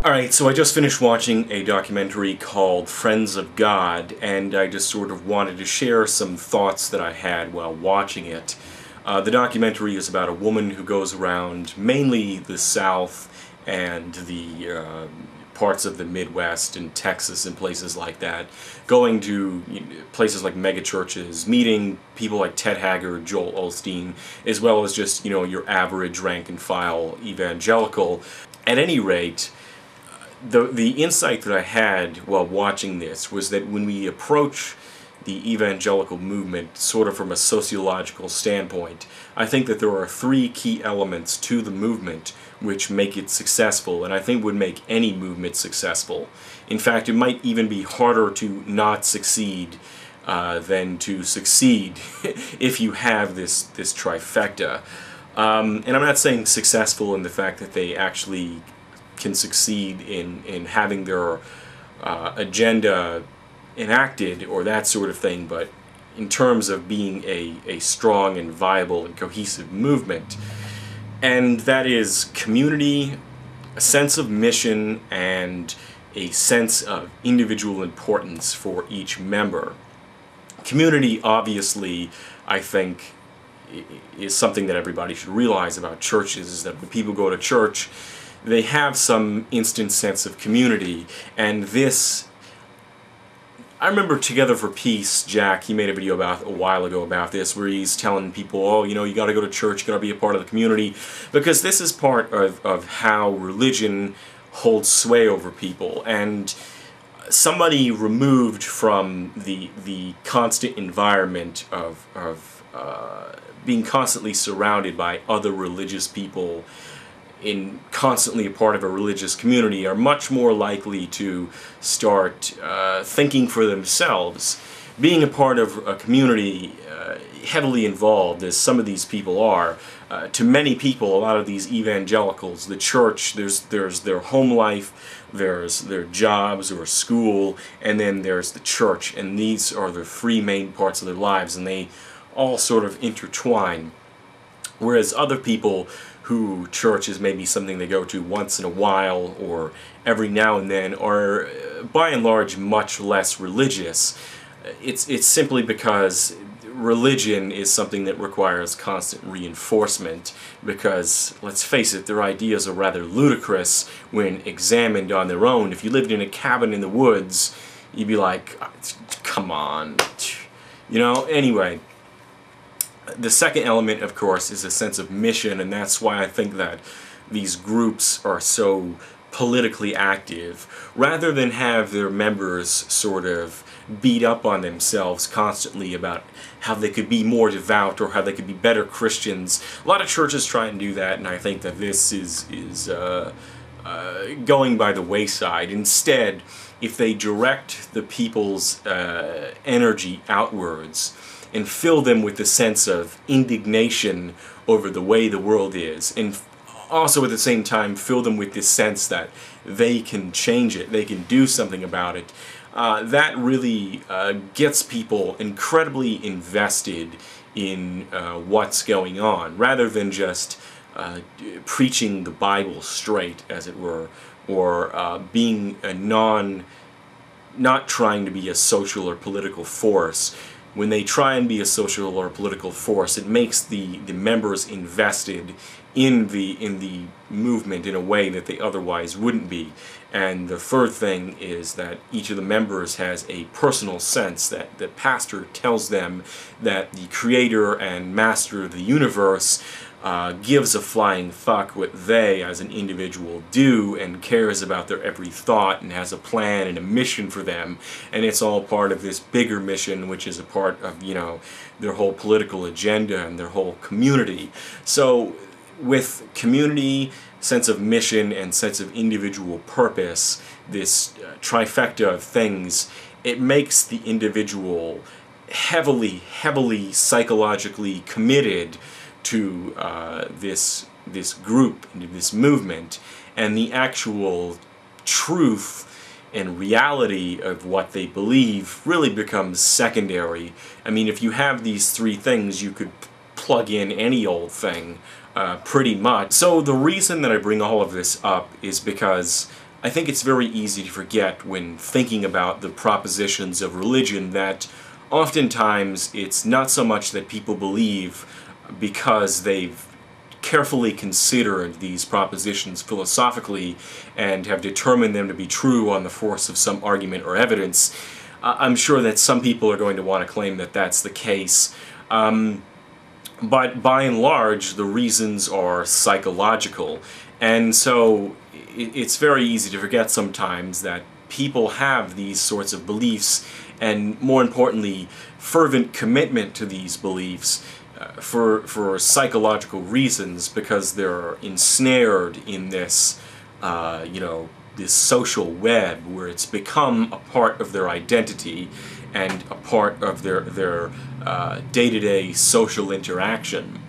Alright, so I just finished watching a documentary called Friends of God, and I just sort of wanted to share some thoughts that I had while watching it. The documentary is about a woman who goes around mainly the South and the parts of the Midwest and Texas and places like that, going to places like megachurches, meeting people like Ted Haggard, Joel Osteen, as well as just, your average rank and file evangelical. At any rate, the insight that I had while watching this was that when we approach the evangelical movement sort of from a sociological standpoint, I think that there are three key elements to the movement which make it successful, and I think would make any movement successful. In fact, it might even be harder to not succeed than to succeed if you have this trifecta. And I'm not saying successful in the fact that they actually can succeed in having their agenda enacted or that sort of thing, but in terms of being a strong and viable and cohesive movement. And that is community, a sense of mission, and a sense of individual importance for each member. Community, obviously, I think, is something that everybody should realize about churches, is that when people go to church, they have some instant sense of community, and this, I remember Together for Peace, Jack, he made a video about a while ago about this, where he's telling people, oh, you gotta go to church, you gotta be a part of the community, because this is part of how religion holds sway over people, and somebody removed from the constant environment of being constantly surrounded by other religious people, constantly a part of a religious community, are much more likely to start thinking for themselves. Being a part of a community heavily involved, as some of these people are, to many people, a lot of these evangelicals, the church, there's their home life, there's their jobs or school, and then there's the church, and these are the three main parts of their lives, and they all sort of intertwine. Whereas other people who church is maybe something they go to once in a while or every now and then are by and large much less religious. It's simply because religion is something that requires constant reinforcement, because, let's face it, their ideas are rather ludicrous when examined on their own. If you lived in a cabin in the woods, you'd be like, come on. Anyway. The second element, of course, is a sense of mission, and that's why I think that these groups are so politically active. Rather than have their members sort of beat up on themselves constantly about how they could be more devout or how they could be better Christians. A lot of churches try and do that, and I think that this is going by the wayside. Instead, if they direct the people's energy outwards, and fill them with a sense of indignation over the way the world is, and also at the same time fill them with this sense that they can change it, they can do something about it, that really gets people incredibly invested in what's going on, rather than just preaching the Bible straight, as it were, or being not trying to be a social or political force. When they try and be a social or political force, it makes the members invested in the movement in a way that they otherwise wouldn't be. And the third thing is that each of the members has a personal sense that the pastor tells them that the creator and master of the universe gives a flying fuck what they as an individual do, and cares about their every thought, and has a plan and a mission for them, and it's all part of this bigger mission, which is a part of their whole political agenda and their whole community. So with community, sense of mission, and sense of individual purpose, this trifecta of things, it makes the individual heavily psychologically committed to this group, this movement, and the actual truth and reality of what they believe really becomes secondary. I mean, if you have these three things, you could plug in any old thing pretty much. So the reason that I bring all of this up is because I think it's very easy to forget when thinking about the propositions of religion that oftentimes it's not so much that people believe because they've carefully considered these propositions philosophically and have determined them to be true on the force of some argument or evidence. I'm sure that some people are going to want to claim that that's the case. But by and large, the reasons are psychological. And so it's very easy to forget sometimes that people have these sorts of beliefs, and more importantly, fervent commitment to these beliefs for psychological reasons, because they're ensnared in this, this social web where it's become a part of their identity and a part of their day-to-day social interaction.